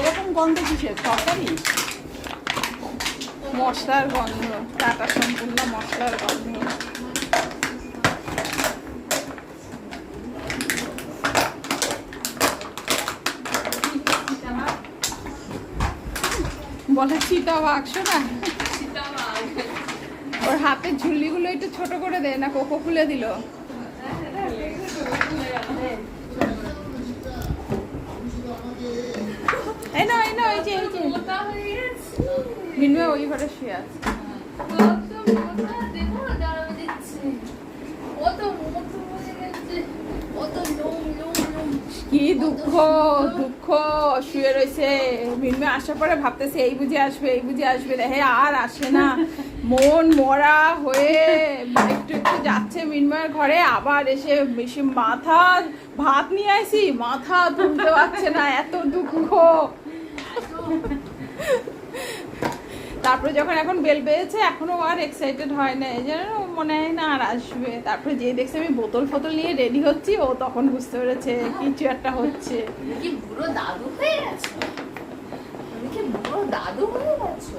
এরকম গন্ধ কিসের? তরকারি মশলার গন্ধ, টাটা সম্পূর্ণ মশলার গন্ধ। বলে চিতাবাঘ, শোনা ওর হাতের ঝুল্লিগুলো একটু ছোট করে দে, না কোকো খুলে দিল। এই না এই না, এই যে মিনু ওই ঘরে শুয়ে আছে। কি দুঃখ দুঃখ, শুয়ে রয়েছে। মিনু আসার পরে ভাবতেছে এই বুঝে আসবে, এই বুঝে আসবে, হে আর আসে না। মন মরা হয়ে একটু একটু যাচ্ছে মিনময়ের ঘরে, আবার এসে বেশি মাথা ভাত নিয়ে আসি, মাথা তুলতে পারছে না, এত দুঃখ। তারপরে যখন এখন বেল পেয়েছে, এখনো আর এক্সাইটেড হয় না, এই জন্য মনে হয় না আর আসবে। তারপরে যে দেখছে আমি বোতল ফতল নিয়ে রেডি হচ্ছি, ও তখন বুঝতে পেরেছে কিছু একটা হচ্ছে। কি বুড়ো দাদু হয়ে গেছো? তুমি কি বুড়ো দাদু হয়ে গেছো?